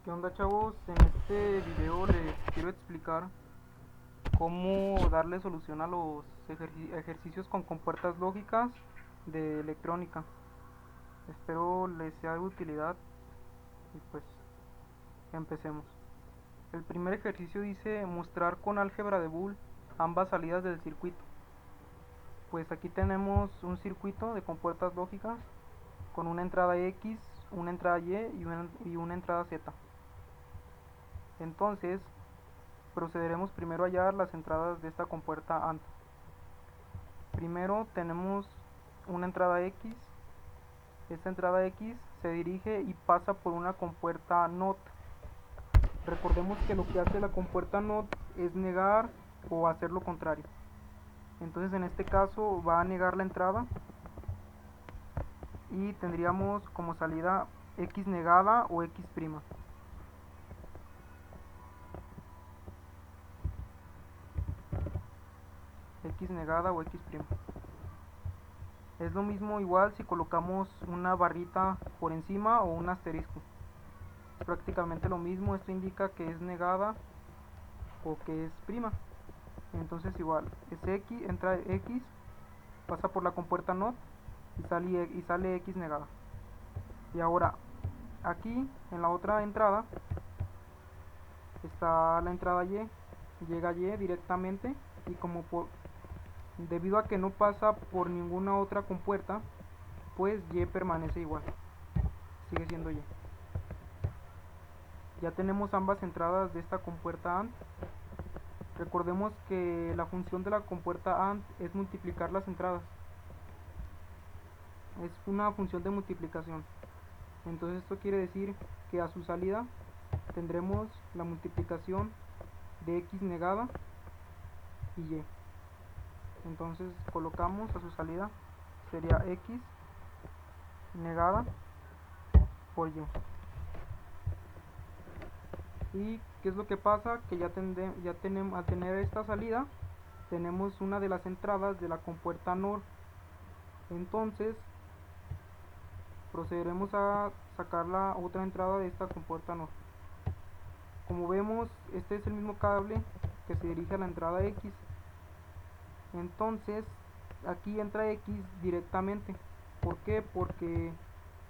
¿Qué onda, chavos? En este video les quiero explicar cómo darle solución a los ejercicios con compuertas lógicas de electrónica. Espero les sea de utilidad y pues empecemos. El primer ejercicio dice mostrar con álgebra de Boole ambas salidas del circuito. Pues aquí tenemos un circuito de compuertas lógicas con una entrada X, una entrada Y una entrada Z. Entonces procederemos primero a hallar las entradas de esta compuerta AND. Primero tenemos una entrada X. Esta entrada X se dirige y pasa por una compuerta NOT. Recordemos que lo que hace la compuerta NOT es negar o hacer lo contrario. Entonces en este caso va a negar la entrada y tendríamos como salida X negada o X'. X negada o X'. Es lo mismo igual si colocamos una barrita por encima o un asterisco. Es prácticamente lo mismo, esto indica que es negada o que es prima. Entonces igual, es X, entra X, pasa por la compuerta NOT y sale X negada. Y ahora, aquí en la otra entrada está la entrada Y, llega Y directamente y debido a que no pasa por ninguna otra compuerta, pues Y permanece igual, sigue siendo Y. Ya tenemos ambas entradas de esta compuerta AND. Recordemos que la función de la compuerta AND es multiplicar las entradas. Es una función de multiplicación. Entonces esto quiere decir que a su salida tendremos la multiplicación de X negada y Y. Entonces colocamos a su salida, sería X negada por Y. ¿Y qué es lo que pasa? Que al tener esta salida, tenemos una de las entradas de la compuerta NOR. Entonces procederemos a sacar la otra entrada de esta compuerta NOR. Como vemos, este es el mismo cable que se dirige a la entrada X. Entonces aquí entra X directamente. ¿Por qué? Porque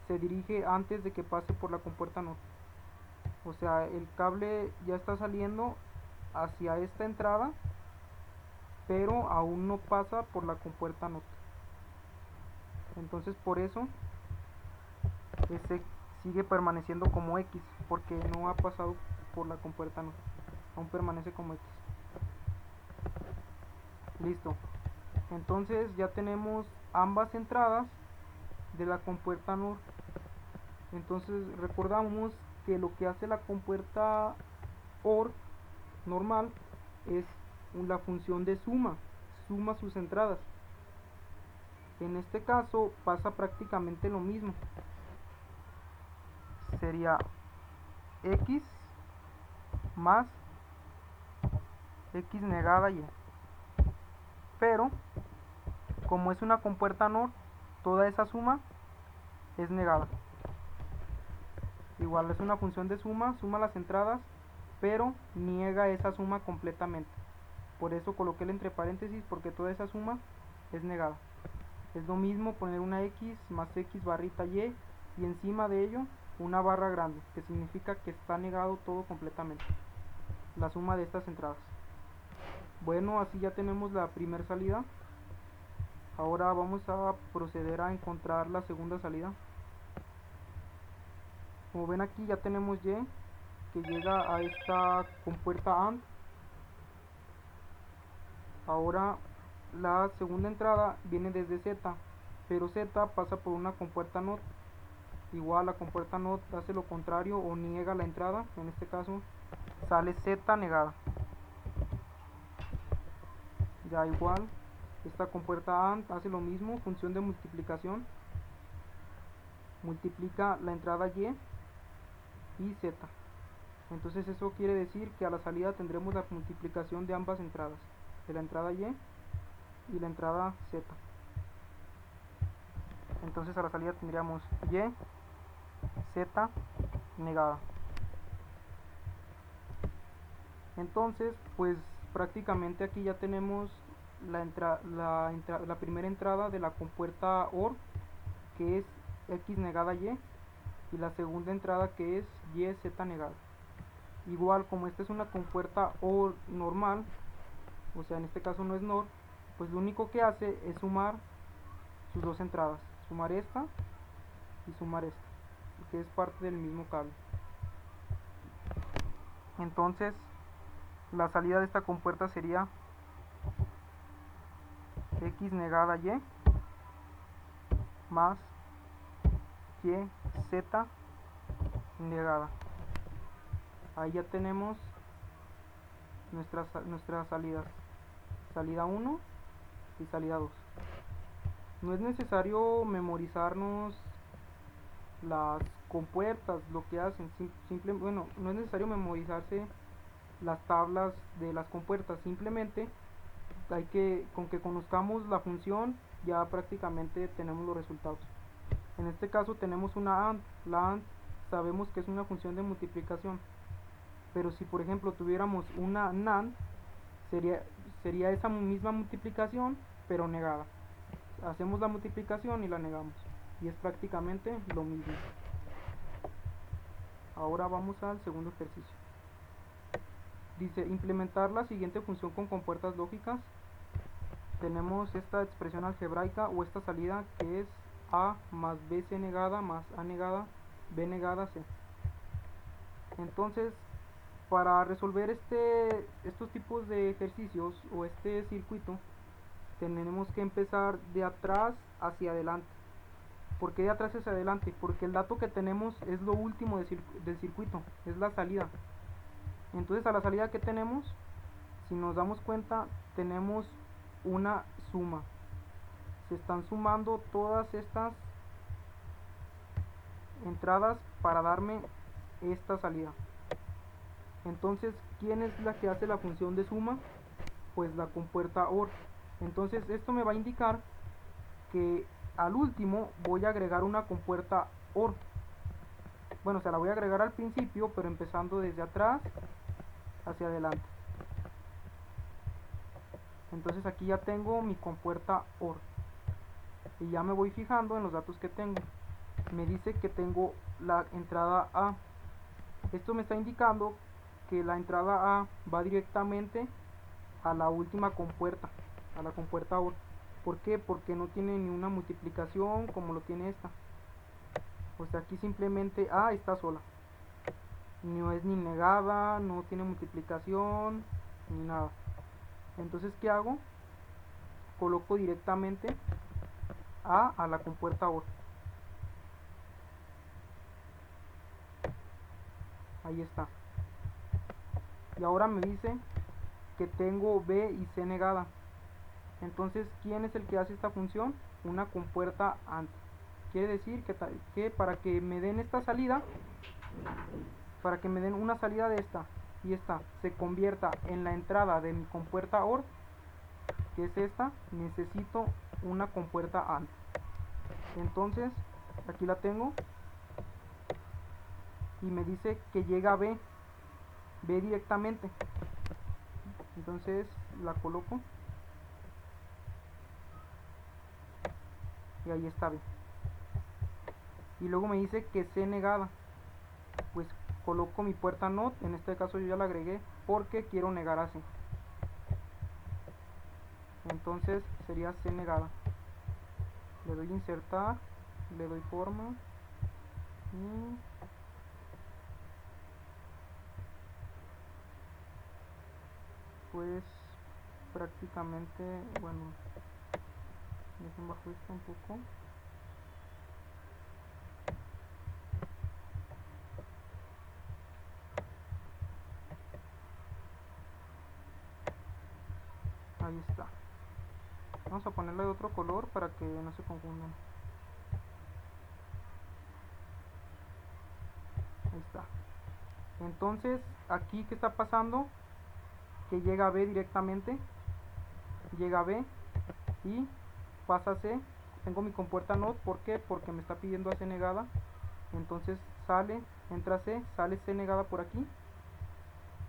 se dirige antes de que pase por la compuerta NOT. O sea, el cable ya está saliendo hacia esta entrada, pero aún no pasa por la compuerta NOT. Entonces por eso este sigue permaneciendo como X, porque no ha pasado por la compuerta NOT. Aún permanece como X. Listo. Entonces ya tenemos ambas entradas de la compuerta NOR. Entonces recordamos que lo que hace la compuerta OR normal es la función de suma sus entradas. En este caso pasa prácticamente lo mismo, sería X más X negada Y, pero como es una compuerta NOR, toda esa suma es negada. Igual es una función de suma las entradas, pero niega esa suma completamente. Por eso coloqué el entre paréntesis, porque toda esa suma es negada. Es lo mismo poner una X más X barrita Y y encima de ello una barra grande, que significa que está negado todo completamente, la suma de estas entradas. Bueno, así ya tenemos la primera salida. Ahora vamos a proceder a encontrar la segunda salida. Como ven aquí ya tenemos Y que llega a esta compuerta AND. Ahora la segunda entrada viene desde Z, pero Z pasa por una compuerta NOT. Igual la compuerta NOT hace lo contrario o niega la entrada. En este caso sale Z negada. Ya igual esta compuerta AND hace lo mismo, función de multiplicación. Multiplica la entrada Y y Z. Entonces eso quiere decir que a la salida tendremos la multiplicación de ambas entradas, de la entrada Y y la entrada Z. Entonces a la salida tendríamos Y, Z negada. Entonces pues prácticamente aquí ya tenemos la primera entrada de la compuerta OR, que es X negada y la segunda entrada, que es Z negada. Igual, como esta es una compuerta OR normal, o sea en este caso no es NOR, pues lo único que hace es sumar sus dos entradas, sumar esta y sumar esta, que es parte del mismo cable. Entonces la salida de esta compuerta sería X negada Y más Y Z negada. Ahí ya tenemos nuestras salidas, salida 1 y salida 2. No es necesario memorizarnos las compuertas, lo que hacen, bueno, no es necesario memorizarse las tablas de las compuertas, simplemente con que conozcamos la función ya prácticamente tenemos los resultados. En este caso tenemos una AND. La AND sabemos que es una función de multiplicación, pero si por ejemplo tuviéramos una NAND, sería esa misma multiplicación pero negada. Hacemos la multiplicación y la negamos, y es prácticamente lo mismo. Ahora vamos al segundo ejercicio. Dice implementar la siguiente función con compuertas lógicas. Tenemos esta expresión algebraica o esta salida, que es A más BC negada más A negada B negada C. Entonces, para resolver estos tipos de ejercicios o este circuito, tenemos que empezar de atrás hacia adelante. ¿Por qué de atrás hacia adelante? Porque el dato que tenemos es lo último del circuito, es la salida. Entonces a la salida que tenemos, si nos damos cuenta, tenemos una suma. Se están sumando todas estas entradas para darme esta salida. Entonces, ¿quién es la que hace la función de suma? Pues la compuerta OR. Entonces esto me va a indicar que al último voy a agregar una compuerta OR. Bueno, o sea, la voy a agregar al principio, pero empezando desde atrás hacia adelante. Entonces aquí ya tengo mi compuerta OR. Y ya me voy fijando en los datos que tengo. Me dice que tengo la entrada A. Esto me está indicando que la entrada A va directamente a la última compuerta, a la compuerta OR. ¿Por qué? Porque no tiene ni una multiplicación como lo tiene esta. O sea, aquí simplemente A está sola. No es ni negada, no tiene multiplicación, ni nada. Entonces, ¿qué hago? Coloco directamente a la compuerta OR. Ahí está. Y ahora me dice que tengo B y C negada. Entonces, ¿quién es el que hace esta función? Una compuerta AND. Quiere decir que para que me den esta salida, para que me den una salida de esta y esta se convierta en la entrada de mi compuerta OR, que es esta, necesito una compuerta AND. Entonces, aquí la tengo y me dice que llega a B directamente. Entonces la coloco y ahí está B. Y luego me dice que C negada, pues coloco mi puerta NOT. En este caso yo ya la agregué porque quiero negar a C. Entonces sería C negada. Le doy insertar, le doy forma y pues prácticamente, bueno, dejen bajo esto un poco. Ahí está. Vamos a ponerle de otro color para que no se confundan. Ahí está. Entonces, aquí, ¿qué está pasando? Que llega a B directamente. Llega a B y pasa a C. Tengo mi compuerta NOT. ¿Por qué? Porque me está pidiendo a C negada. Entonces sale, entra C, sale C negada por aquí.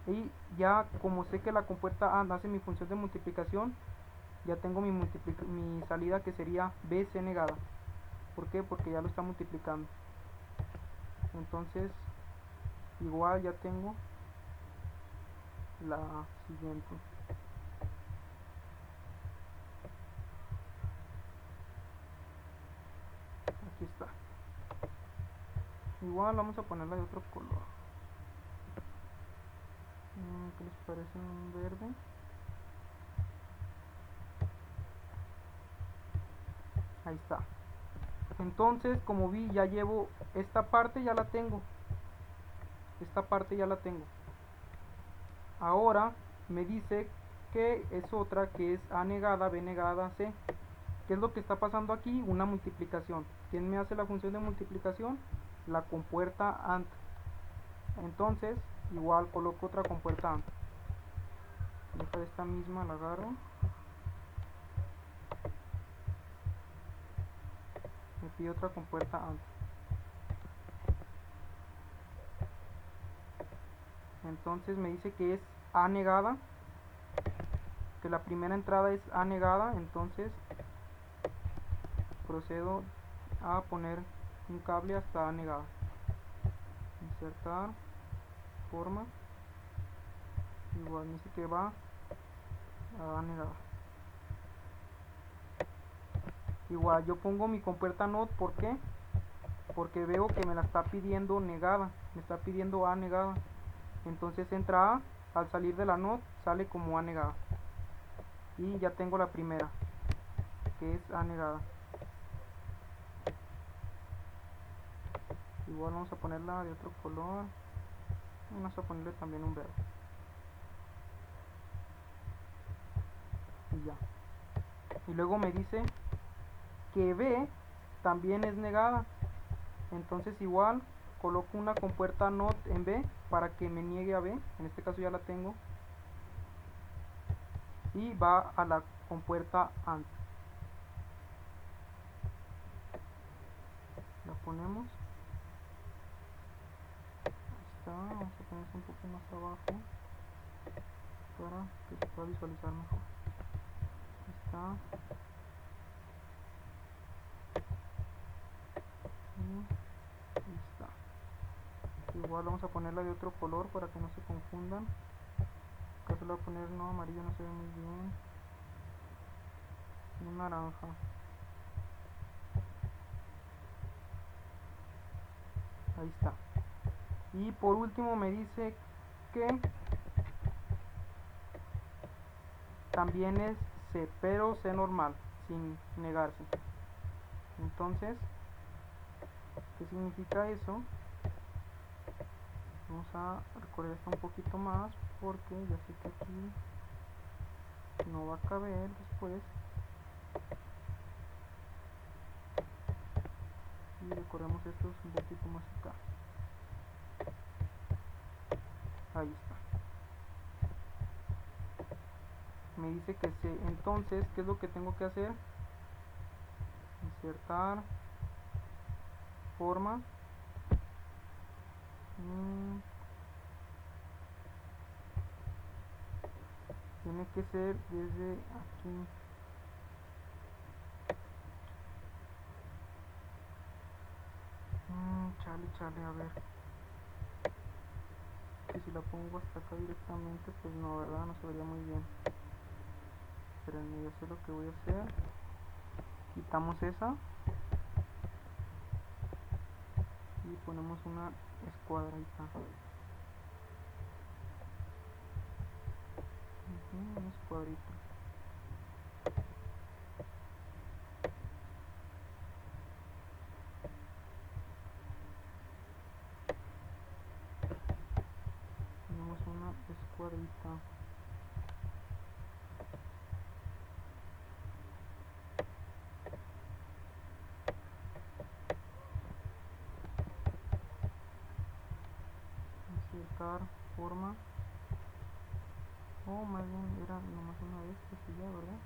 Y ya como sé que la compuerta AND hace mi función de multiplicación, ya tengo mi salida, que sería BC negada. ¿Por qué? Porque ya lo está multiplicando. Entonces igual ya tengo la siguiente. Aquí está. Igual vamos a ponerla de otro color. ¿Qué les parece un verde? Ahí está. Entonces, como vi, ya llevo esta parte, ya la tengo. Esta parte ya la tengo. Ahora me dice que es otra, que es A negada, B negada, C. ¿Qué es lo que está pasando aquí? Una multiplicación. ¿Quién me hace la función de multiplicación? La compuerta AND. Entonces, igual coloco otra compuerta AND. Dejo esta misma, la agarro. Me pide otra compuerta AND. Entonces me dice que es A negada, que la primera entrada es A negada. Entonces procedo a poner un cable hasta A negada. Insertar, forma. Igual me dice que va a A negada. Igual yo pongo mi compuerta NOT. ¿Por qué? Porque veo que me la está pidiendo negada, me está pidiendo A negada. Entonces entra A, al salir de la NOT sale como A negada. Y ya tengo la primera, que es A negada. Igual vamos a ponerla de otro color. Vamos a ponerle también un verde. Y ya. Y luego me dice que B también es negada. Entonces igual coloco una compuerta NOT en B para que me niegue a B. En este caso ya la tengo. Y va a la compuerta AND. La ponemos. Vamos a poner un poco más abajo para que se pueda visualizar mejor. Está. Y está. Igual vamos a ponerla de otro color para que no se confundan. Acá se lo voy a poner, no, amarillo no se ve muy bien. Un naranja. Ahí está. Y por último me dice que también es C, pero C normal, sin negarse. Entonces, ¿qué significa eso? Vamos a recorrer esto un poquito más porque ya sé que aquí no va a caber después. Y recorremos estos un poquito más acá. Ahí está. Me dice que C. Entonces, ¿qué es lo que tengo que hacer? Insertar, forma. Tiene que ser desde aquí. Chale, a ver. Que si la pongo hasta acá directamente, pues no, ¿verdad? No se vería muy bien. Espérenme, ya sé lo que voy a hacer. Quitamos esa. Y ponemos una escuadrita. Una escuadrita. Ponemos una escuadrita. Insertar, forma. Oh, más bien era nomás una de estas y ya, ¿verdad?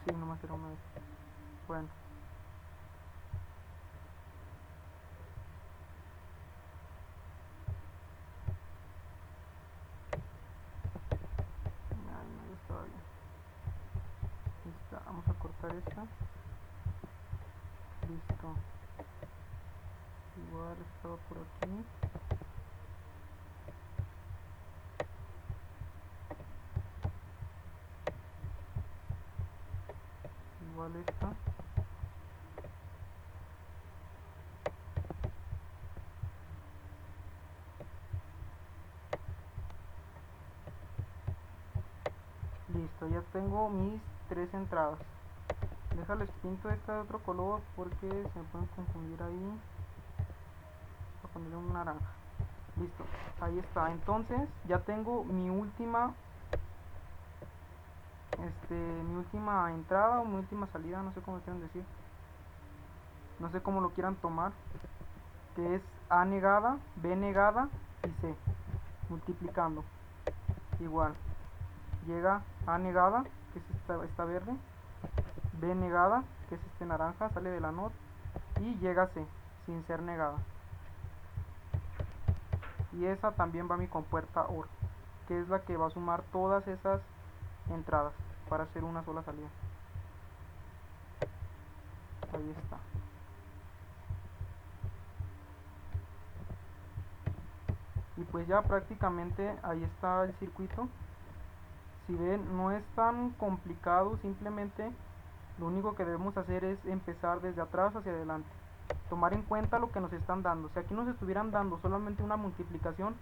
Sí, nomás era una de estas. Bueno. esta. Listo. Igual estaba por aquí. Igual esta. Listo, ya tengo mis 3 entradas. Déjales pinto esta de otro color porque se me pueden confundir ahí. Voy a ponerle un naranja. Listo, ahí está. Entonces ya tengo mi última entrada o mi última salida, no sé cómo quieran decir, no sé cómo lo quieran tomar, que es A negada, B negada y C, multiplicando. Igual, llega A negada, que es esta verde, B negada, que es este naranja, sale de la NOT, y llega C, sin ser negada. Y esa también va a mi compuerta OR, que es la que va a sumar todas esas entradas para hacer una sola salida. Ahí está. Y pues ya prácticamente ahí está el circuito. Si ven, no es tan complicado, simplemente lo único que debemos hacer es empezar desde atrás hacia adelante, tomar en cuenta lo que nos están dando. Si aquí nos estuvieran dando solamente una multiplicación,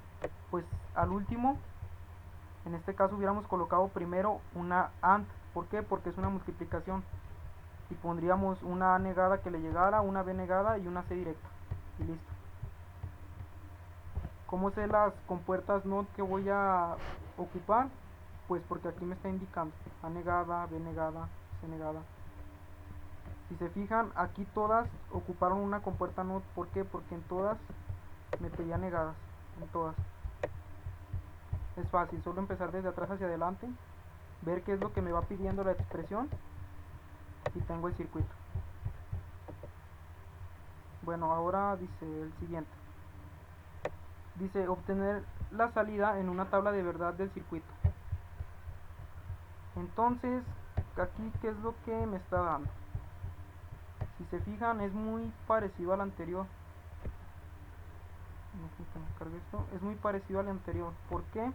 pues al último, en este caso hubiéramos colocado primero una AND. ¿Por qué? Porque es una multiplicación, y pondríamos una A negada que le llegara, una B negada y una C directa, y listo. ¿Cómo sé las compuertas NOT que voy a ocupar? Pues porque aquí me está indicando A negada, B negada, C negada. Si se fijan, aquí todas ocuparon una compuerta NOT. ¿Por qué? Porque en todas me pedía negadas, en todas. Es fácil, solo empezar desde atrás hacia adelante, ver qué es lo que me va pidiendo la expresión y tengo el circuito. Bueno, ahora dice el siguiente. Dice obtener la salida en una tabla de verdad del circuito. Entonces, aquí qué es lo que me está dando. Si se fijan, es muy parecido al anterior. Es muy parecido al anterior. ¿Por qué?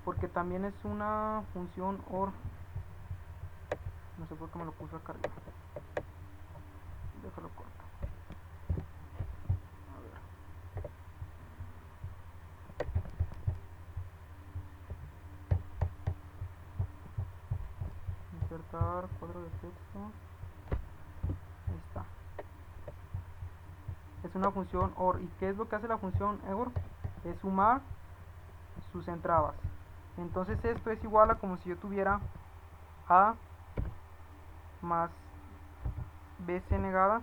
Porque también es una función OR. No sé por qué me lo puso acá arriba. Déjalo corto. A ver. Insertar cuadro de texto. Ahí está. Es una función OR. ¿Y qué es lo que hace la función OR? Es sumar sus entradas. Entonces esto es igual a como si yo tuviera A más BC negada,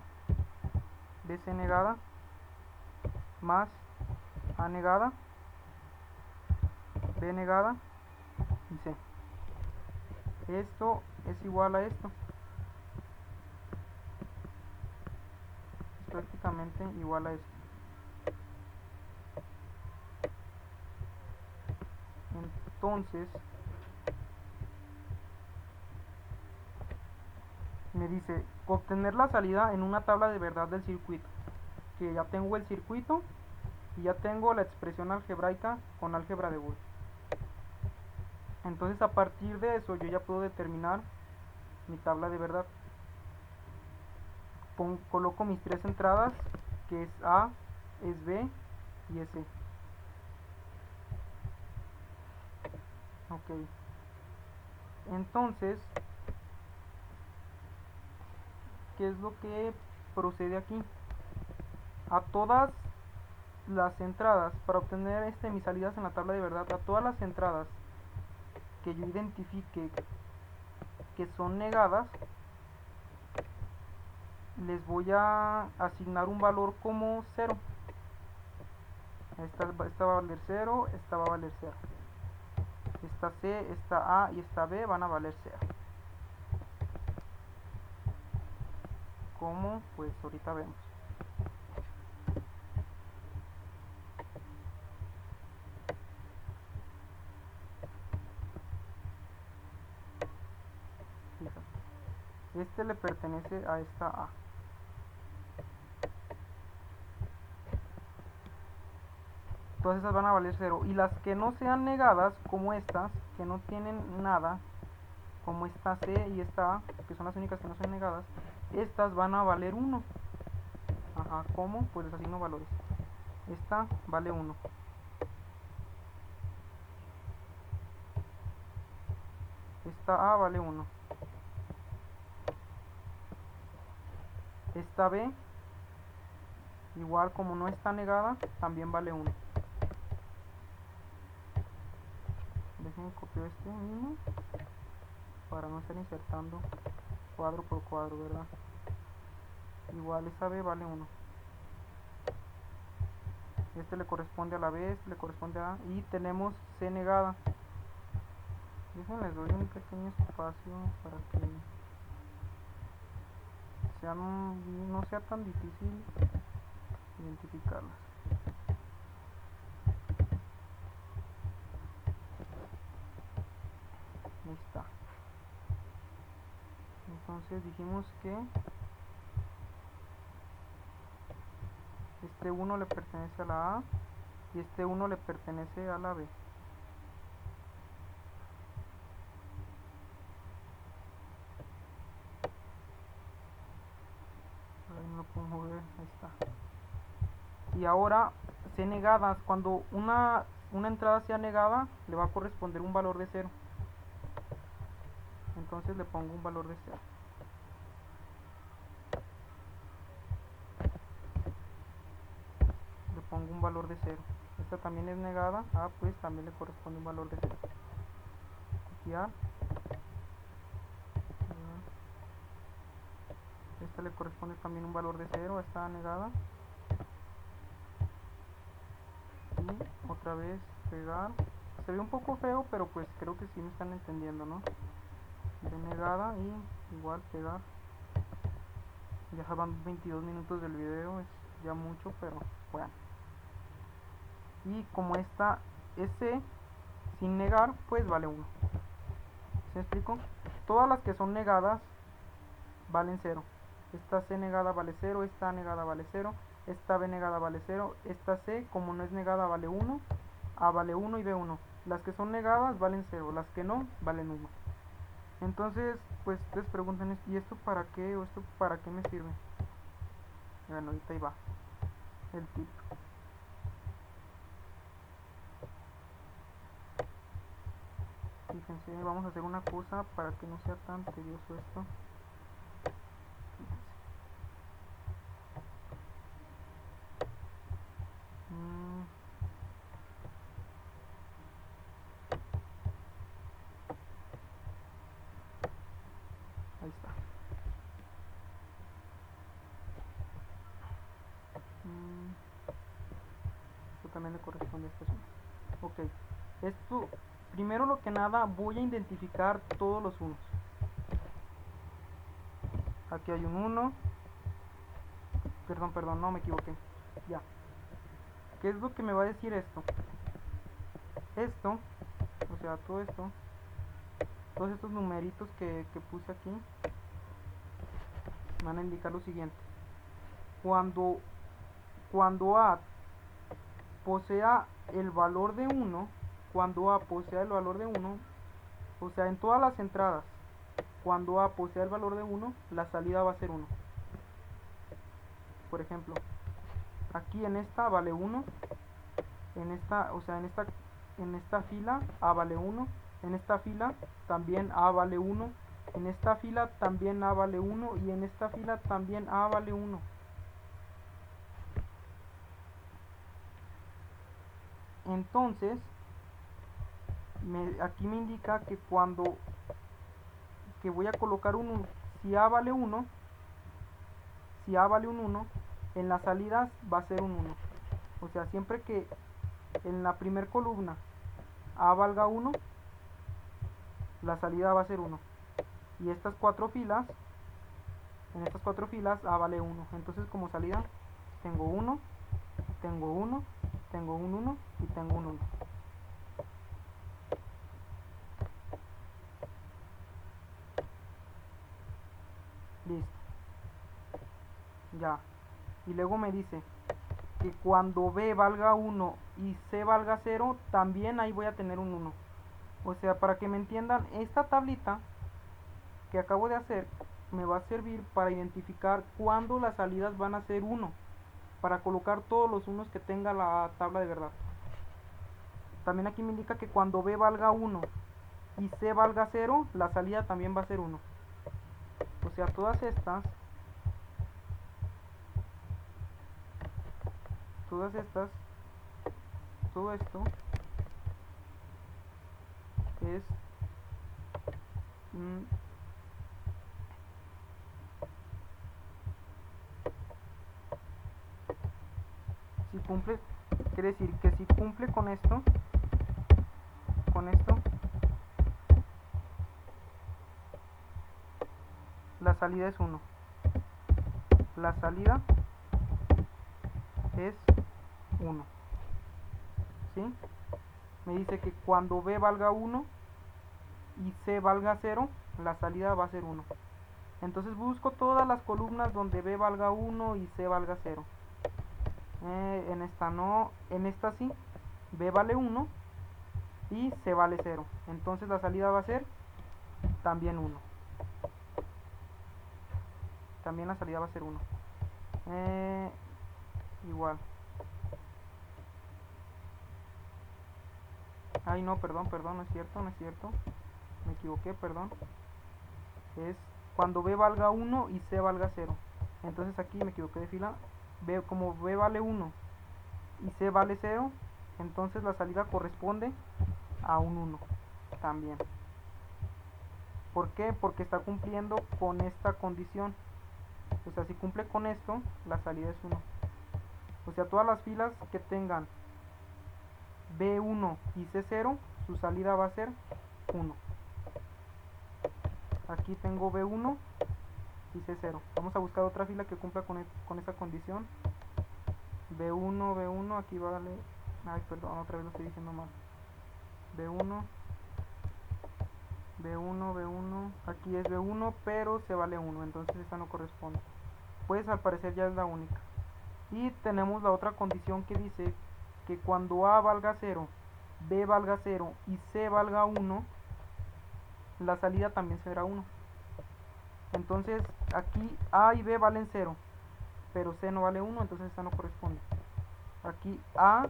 más A negada, B negada y C. Esto es igual a esto. Es prácticamente igual a esto. Entonces me dice obtener la salida en una tabla de verdad del circuito, que ya tengo el circuito y ya tengo la expresión algebraica con álgebra de Boole. Entonces a partir de eso yo ya puedo determinar mi tabla de verdad. Coloco mis 3 entradas, que es A, es B y es C. Ok. Entonces, ¿qué es lo que procede aquí? A todas las entradas, para obtener mis salidas en la tabla de verdad, a todas las entradas que yo identifique que son negadas, les voy a asignar un valor como 0. Esta va a valer 0, esta va a valer 0. Esta C, esta A y esta B van a valer 0. ¿Cómo? Pues ahorita vemos. Fíjate. este le pertenece a esta A. Todas esas van a valer 0. Y las que no sean negadas, como estas, que no tienen nada, como esta C y esta A, que son las únicas que no son negadas, estas van a valer 1. Ajá, ¿cómo? Pues les asigno valores. Esta vale 1. Esta A vale 1. Esta B, igual como no está negada, también vale 1. Déjenme copiar este mismo para no estar insertando cuadro por cuadro, ¿verdad? Igual esa B vale 1. Este le corresponde a la B, este le corresponde a A. Y tenemos C negada. Les doy un pequeño espacio para que no sea tan difícil identificarlas. Ahí está. Entonces dijimos que este 1 le pertenece a la A y este 1 le pertenece a la B. Ahí no lo puedo mover, ahí está. Y ahora, C negadas, cuando una entrada sea negada, le va a corresponder un valor de 0. Entonces le pongo un valor de 0. Le pongo un valor de 0. Esta también es negada, pues también le corresponde un valor de 0. Copiar. Esta le corresponde también un valor de 0, está negada. Y otra vez pegar. Se ve un poco feo, pero pues creo que sí me están entendiendo, ¿no? De negada y igual pegar. Ya van 22 minutos del video, es ya mucho, pero bueno. Y como esta es C sin negar, pues vale 1. ¿Se me explico? Todas las que son negadas valen 0. Esta C negada vale 0, esta A negada vale 0, esta B negada vale 0, esta C como no es negada vale 1, A vale 1 y B 1. Las que son negadas valen 0, las que no valen 1. Entonces, pues ustedes preguntan, ¿y esto para qué? ¿O esto para qué me sirve? Bueno, ahorita ahí va el tip. Fíjense, vamos a hacer una cosa para que no sea tan tedioso esto. Ahí está. Esto también le corresponde a esta zona. Ok. Esto, primero lo que nada, voy a identificar todos los unos. Aquí hay un 1. Perdón, no me equivoqué. Ya. ¿Qué es lo que me va a decir esto? Esto, o sea, todo esto, todos estos numeritos que puse aquí, van a indicar lo siguiente. Cuando A posea el valor de 1, cuando A posea el valor de 1, o sea, en todas las entradas, cuando A posea el valor de 1, la salida va a ser 1. Por ejemplo, aquí en esta vale 1, en esta, o sea, en esta fila A vale 1, en esta fila también A vale 1, en esta fila también A vale 1 y en esta fila también A vale 1. Entonces, aquí me indica que cuando que voy a colocar un 1, si A vale 1, si A vale un 1, en las salidas va a ser un 1. O sea, siempre que en la primer columna A valga 1, la salida va a ser 1. Y estas cuatro filas, en estas cuatro filas A vale 1. Entonces como salida tengo 1, tengo 1, tengo un 1 y tengo un 1. Listo. Ya. Y luego me dice que cuando B valga 1 y C valga 0, también ahí voy a tener un 1. O sea, para que me entiendan, esta tablita que acabo de hacer me va a servir para identificar cuándo las salidas van a ser 1, para colocar todos los unos que tenga la tabla de verdad. También aquí me indica que cuando B valga 1 y C valga 0, la salida también va a ser 1. O sea, todas estas, todo esto es si cumple, quiere decir que si cumple con esto, la salida es 1. La salida es 1. ¿Sí? Me dice que cuando B valga 1 y C valga 0, la salida va a ser 1. Entonces busco todas las columnas donde B valga 1 y C valga 0. En esta no, en esta sí. B vale 1 y C vale 0. Entonces la salida va a ser también 1. También la salida va a ser 1. Igual. Ay, no, perdón, no es cierto. Me equivoqué, perdón. Es cuando B valga 1 y C valga 0. Entonces aquí me equivoqué de fila. Como B vale 1 y C vale 0, entonces la salida corresponde a un 1 también. ¿Por qué? Porque está cumpliendo con esta condición. O sea, si cumple con esto, la salida es 1. O sea, todas las filas que tengan B1 y C0, su salida va a ser 1. Aquí tengo B1 y C0. Vamos a buscar otra fila que cumpla con esa condición. B1, aquí vale... Ay, perdón, otra vez lo estoy diciendo mal. B1, aquí es B1, pero se vale 1, entonces esta no corresponde. Pues al parecer ya es la única. Y tenemos la otra condición que dice que cuando A valga 0, B valga 0 y C valga 1, la salida también será 1. Entonces aquí A y B valen 0, pero C no vale 1, entonces esta no corresponde. Aquí A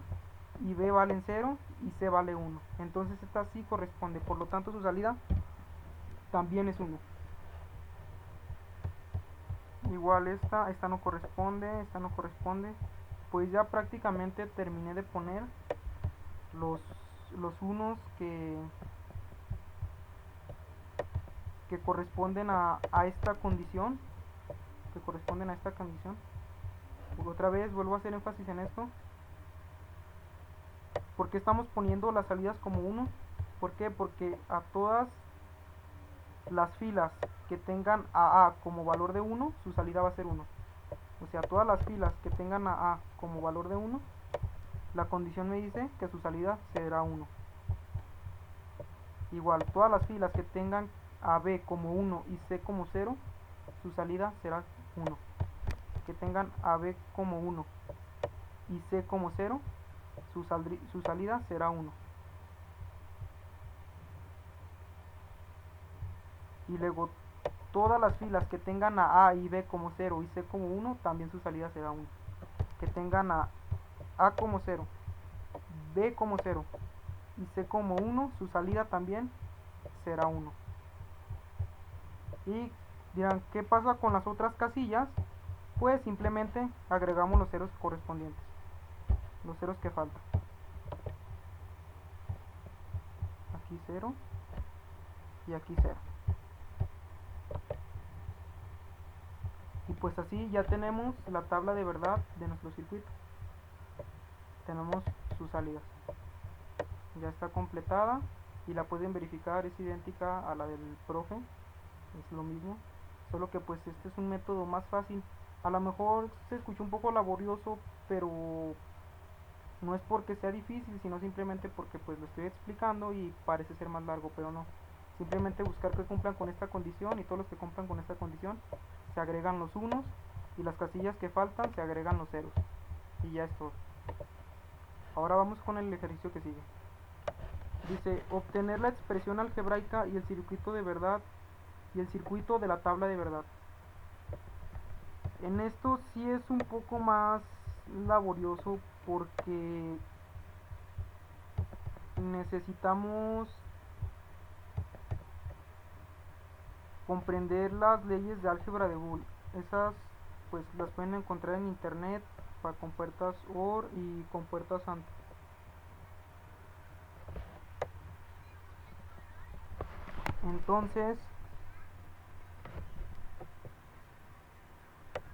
y B valen 0 y C vale 1, entonces esta sí corresponde, por lo tanto su salida también es 1. Igual esta no corresponde, pues ya prácticamente terminé de poner los unos que corresponden a esta condición, Otra vez vuelvo a hacer énfasis en esto. ¿Por qué estamos poniendo las salidas como 1? ¿Por qué? Porque a todas las filas que tengan a A como valor de 1, su salida va a ser 1. O sea, todas las filas que tengan a A como valor de 1, la condición me dice que su salida será 1. Igual, todas las filas que tengan a B como 1 y C como 0, su salida será 1. Que tengan a B como 1 y C como 0, su salida será 1. Y luego todas las filas que tengan a A y B como 0 y C como 1, también su salida será 1. Que tengan a A como 0, B como 0 y C como 1, su salida también será 1. Y dirán, ¿qué pasa con las otras casillas? Pues simplemente agregamos los ceros correspondientes, los ceros que faltan. Aquí 0 y aquí 0. Y pues así ya tenemos la tabla de verdad de nuestro circuito. Tenemos sus salidas. Ya está completada y la pueden verificar, es idéntica a la del profe, es lo mismo, solo que pues este es un método más fácil. A lo mejor se escuchó un poco laborioso, pero no es porque sea difícil, sino simplemente porque pues lo estoy explicando y parece ser más largo, pero no. Simplemente buscar que cumplan con esta condición y todos los que cumplan con esta condición se agregan los unos y las casillas que faltan se agregan los ceros. Y ya es todo. Ahora vamos con el ejercicio que sigue. Dice, obtener la expresión algebraica y el circuito de verdad y el circuito de la tabla de verdad. En esto sí es un poco más laborioso porque necesitamos comprender las leyes de álgebra de Boole. Esas pues las pueden encontrar en internet para compuertas OR y compuertas AND. Entonces,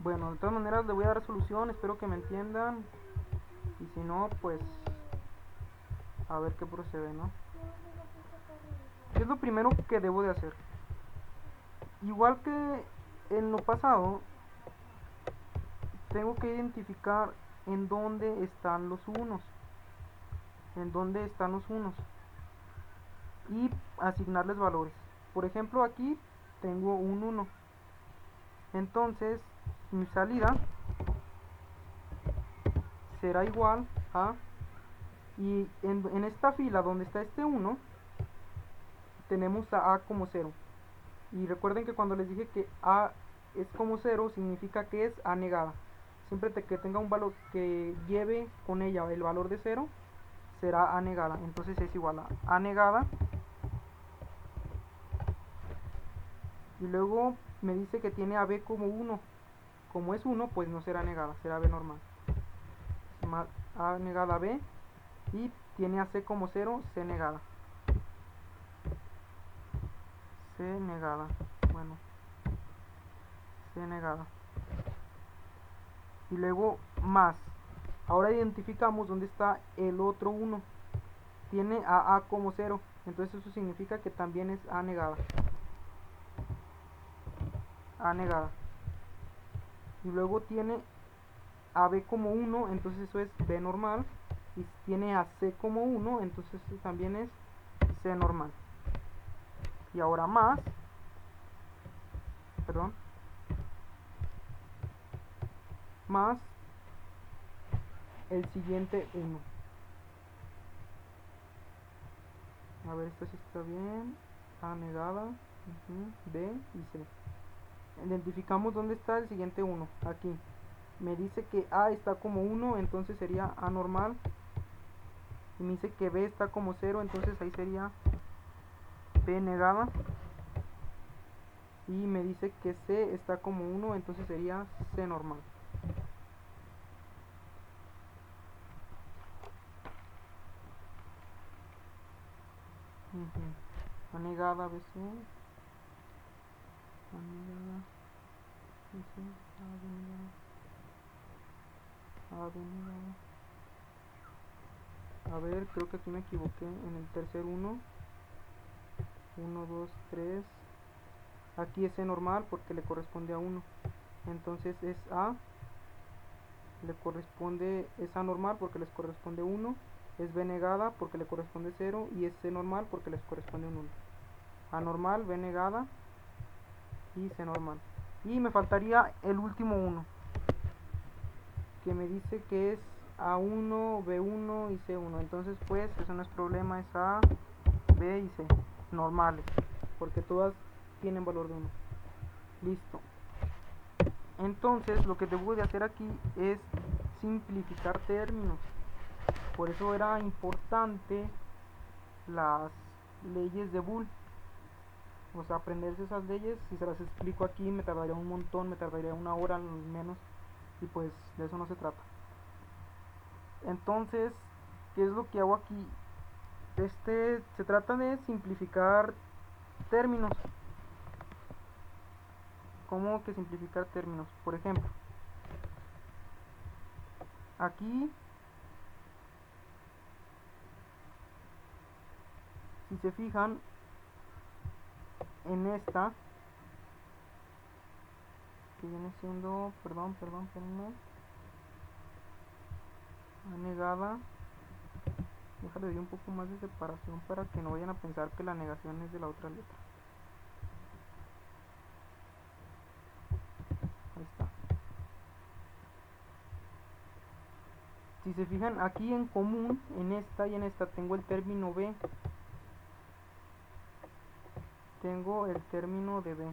bueno, de todas maneras le voy a dar solución, espero que me entiendan. Y si no, pues a ver qué procede, ¿no? ¿Qué es lo primero que debo de hacer? Igual que en lo pasado, tengo que identificar en dónde están los unos. En dónde están los unos. Y asignarles valores. Por ejemplo, aquí tengo un 1. Entonces, mi salida será igual a... Y en esta fila donde está este 1, tenemos a como 0. Y recuerden que cuando les dije que a es como 0, significa que es a negada. Siempre que tenga un valor que lleve con ella el valor de 0, será a negada. Entonces es igual a negada. Y luego me dice que tiene a b como 1. Como es 1, pues no será negada, será b normal. A negada b. Y tiene a c como 0, c negada. C negada. Bueno, C negada. Y luego más. Ahora identificamos dónde está el otro 1. Tiene a como 0. Entonces eso significa que también es a negada. A negada. Y luego tiene a b como 1. Entonces eso es b normal. Y tiene a c como 1. Entonces eso también es c normal. Y ahora más. Perdón. Más el siguiente 1. A ver, esto sí está bien. A negada, B y C. Identificamos dónde está el siguiente 1. Aquí. Me dice que A está como 1, entonces sería A normal. Y me dice que B está como 0, entonces ahí sería B negada. Y me dice que C está como 1, entonces sería C normal. A negada, BC. A negada, BC. A negada. A ver, creo que aquí me equivoqué en el tercer 1. 1, 2, 3. Aquí es C normal porque le corresponde a 1. Entonces es A. Le corresponde, es A normal porque les corresponde 1. Es B negada porque le corresponde 0. Y es C normal porque les corresponde un 1. A normal, B negada y C normal. Y me faltaría el último 1, que me dice que es A1, B1 y C1. Entonces pues eso no es problema, es A, B y C normales, porque todas tienen valor de 1. Listo. Entonces lo que debo de hacer aquí es simplificar términos. Por eso era importante las leyes de Boole. O sea, aprenderse esas leyes. Si se las explico aquí me tardaría un montón, me tardaría una hora al menos. Y pues de eso no se trata. Entonces, ¿qué es lo que hago aquí? Se trata de simplificar términos. ¿Cómo que simplificar términos? Por ejemplo, aquí, si se fijan, en esta, que viene siendo, perdón, A negada, déjale doy un poco más de separación para que no vayan a pensar que la negación es de la otra letra. si se fijan aquí en común, en esta y en esta tengo el término B. Tengo el término de B.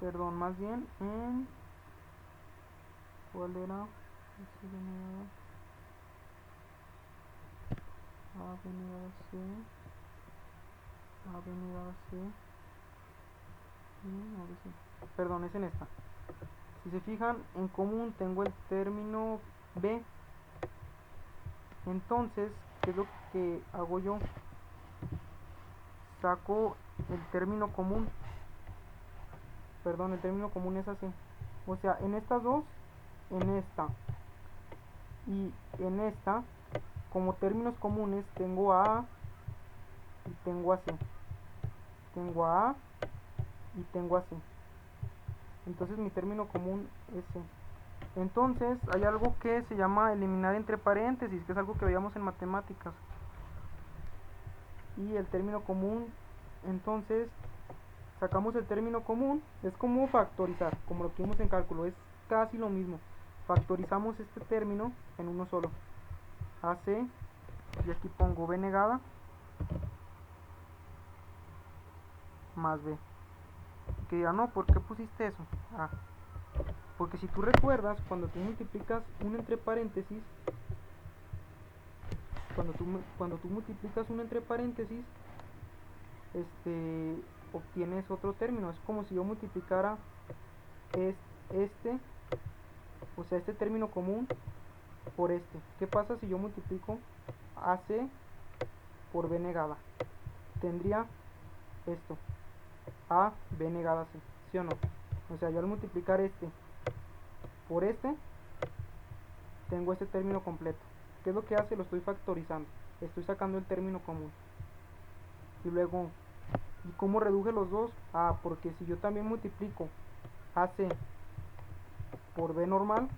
Perdón, más bien en... ¿Cuál era? A, B negada C, A, B negada C, y A, B, C. Perdón, es en esta. Si se fijan, en común tengo el término B. Entonces, ¿qué es lo que hago yo? Saco el término común. Perdón, el término común es así. O sea, en estas dos, en esta y en esta, como términos comunes, tengo a A y tengo a C. Tengo a A y tengo a C. Entonces mi término común es C. Entonces hay algo que se llama eliminar entre paréntesis, que es algo que veíamos en matemáticas. Y el término común, entonces sacamos el término común, es como factorizar, como lo que vimos en cálculo, es casi lo mismo. Factorizamos este término en uno solo. AC, y aquí pongo B negada, más B. Que ya no, ¿por qué pusiste eso? Ah, porque si tú recuerdas, cuando tú multiplicas uno entre paréntesis, cuando tú multiplicas uno entre paréntesis, obtienes otro término. Es como si yo multiplicara este, o sea, este término común por este. ¿Qué pasa si yo multiplico AC por B negada? Tendría esto, A, B negada C, ¿sí o no? O sea, yo al multiplicar este por este, tengo este término completo. ¿Qué es lo que hace? Lo estoy factorizando. Estoy sacando el término común. Y luego, ¿y cómo reduje los dos? Ah, porque si yo también multiplico AC por B normal,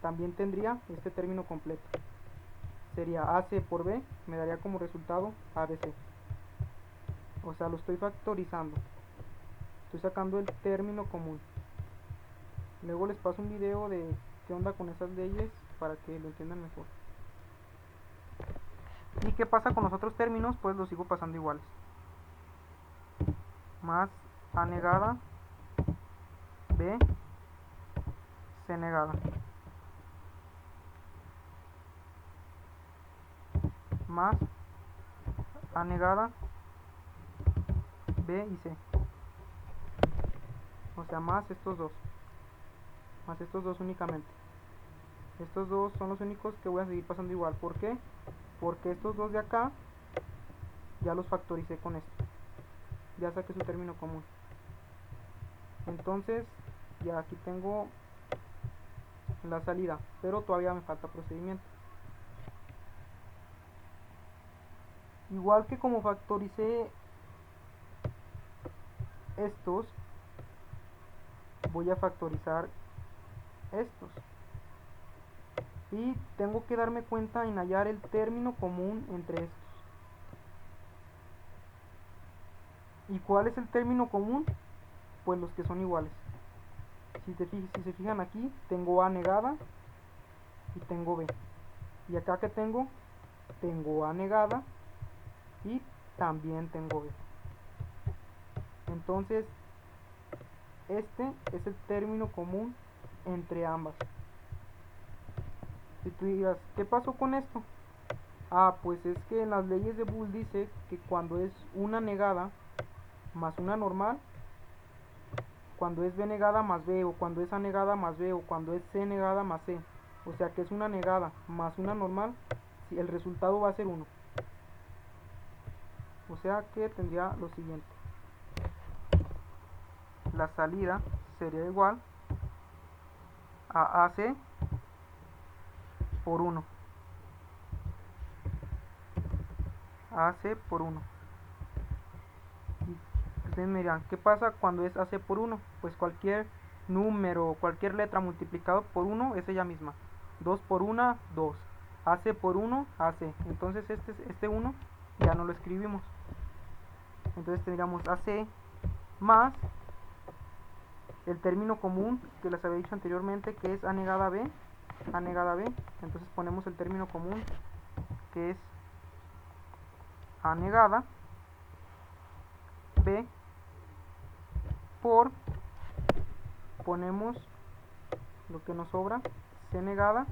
también tendría este término completo. Sería AC por B, me daría como resultado ABC. O sea, lo estoy factorizando. Estoy sacando el término común. Luego les paso un video de qué onda con esas leyes para que lo entiendan mejor. ¿Y qué pasa con los otros términos? Pues los sigo pasando iguales. Más A negada, B, C negada. Más A negada, B y C. O sea, más estos dos. Más estos dos únicamente. Estos dos son los únicos que voy a seguir pasando igual. ¿Por qué? Porque estos dos de acá ya los factoricé con esto. Ya saqué su término común. Entonces, ya aquí tengo la salida, pero todavía me falta procedimiento. Igual que como factoricé estos, voy a factorizar estos. Y tengo que darme cuenta en hallar el término común entre estos. ¿Y cuál es el término común? Pues los que son iguales. Si se fijan aquí, tengo A negada y tengo B. Y acá que tengo A negada y también tengo B. Entonces, este es el término común entre ambas. Si tú digas, ¿qué pasó con esto? Ah, pues es que en las leyes de Boole dice que cuando es una negada más una normal, cuando es B negada más B, o cuando es A negada más B, o cuando es C negada más C, o sea que es una negada más una normal, si el resultado va a ser 1. O sea que tendría lo siguiente. La salida sería igual a AC por 1. AC por 1. Y ustedes me dirán, ¿qué pasa cuando es AC por 1? Pues cualquier número, cualquier letra multiplicado por 1 es ella misma. 2 por 1, 2. AC por 1, AC. Entonces este 1 ya no lo escribimos. Entonces tendríamos AC más el término común que les había dicho anteriormente, que es a negada b, entonces ponemos el término común que es a negada b por, ponemos lo que nos sobra, c negada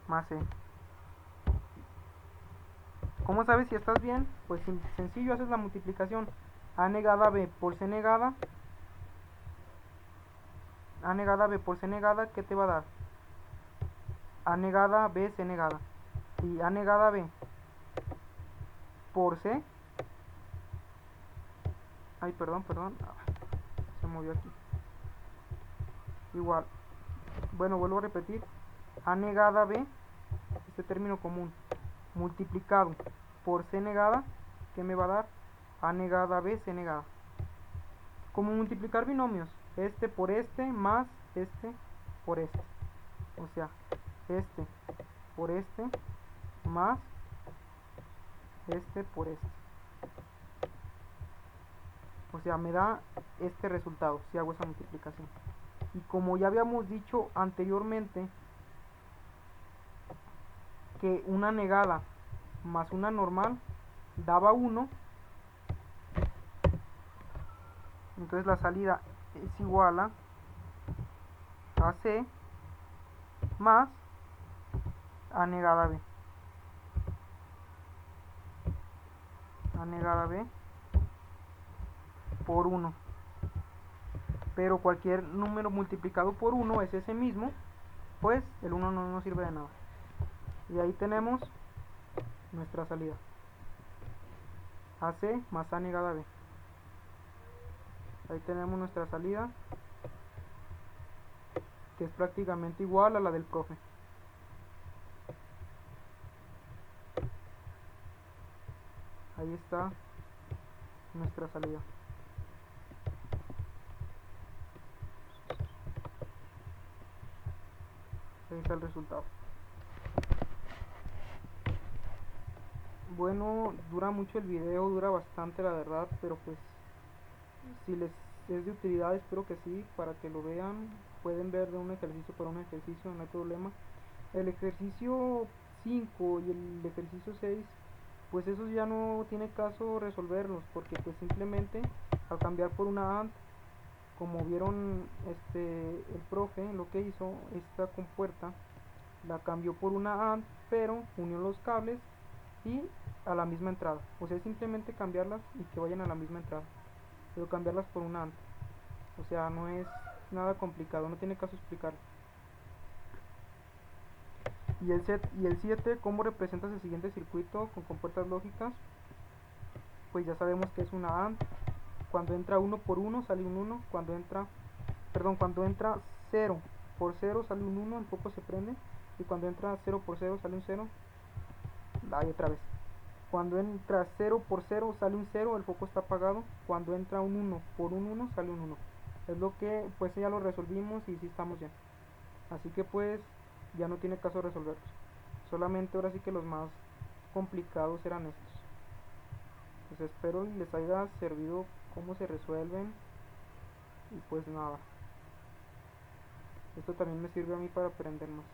más c. ¿Cómo sabes si estás bien? Pues sencillo, haces la multiplicación. A negada b por c negada, a negada b por c negada, ¿qué te va a dar? A negada b c negada. Y a negada b por c, ay, perdón, se movió aquí. Igual, bueno, vuelvo a repetir, a negada b, este término común, multiplicado por c negada, ¿qué me va a dar? A negada b c negada. Como multiplicar binomios, este por este más este por este, o sea, este por este más este por este, o sea, me da este resultado si hago esa multiplicación. Y como ya habíamos dicho anteriormente que una negada más una normal daba 1, entonces la salida es igual a AC más A negada B. A negada B por 1. Pero cualquier número multiplicado por 1 es ese mismo, pues el 1 no nos sirve de nada. Y ahí tenemos nuestra salida. AC más A negada B. Ahí tenemos nuestra salida, que es prácticamente igual a la del profe. Ahí está nuestra salida. Ahí está el resultado. Bueno, dura mucho el video, dura bastante la verdad, pero pues si les es de utilidad, espero que sí, para que lo vean. Pueden ver de un ejercicio para un ejercicio, no hay problema. El ejercicio 5 y el ejercicio 6, pues esos ya no tiene caso resolverlos, porque pues simplemente al cambiar por una AND, como vieron el profe, lo que hizo, esta compuerta la cambió por una AND, pero unió los cables y a la misma entrada. O sea, es simplemente cambiarlas y que vayan a la misma entrada, pero cambiarlas por una AND. O sea, no es nada complicado, no tiene caso explicarlo. Y el 7, ¿cómo representas el siguiente circuito con compuertas lógicas? Pues ya sabemos que es una AND. Cuando entra 1 por 1 sale un 1. Cuando entra 0 por 0 sale un 1, el foco se prende. Y cuando entra 0 por 0 sale un 0. Ahí otra vez. Cuando entra 0 por 0 sale un 0, el foco está apagado. Cuando entra un 1 por un 1 sale un 1. Es lo que, pues ya lo resolvimos y sí estamos bien. Así que pues ya no tiene caso resolverlos. Solamente ahora sí que los más complicados eran estos. Pues espero y les haya servido cómo se resuelven. Y pues nada. Esto también me sirve a mí para aprender más.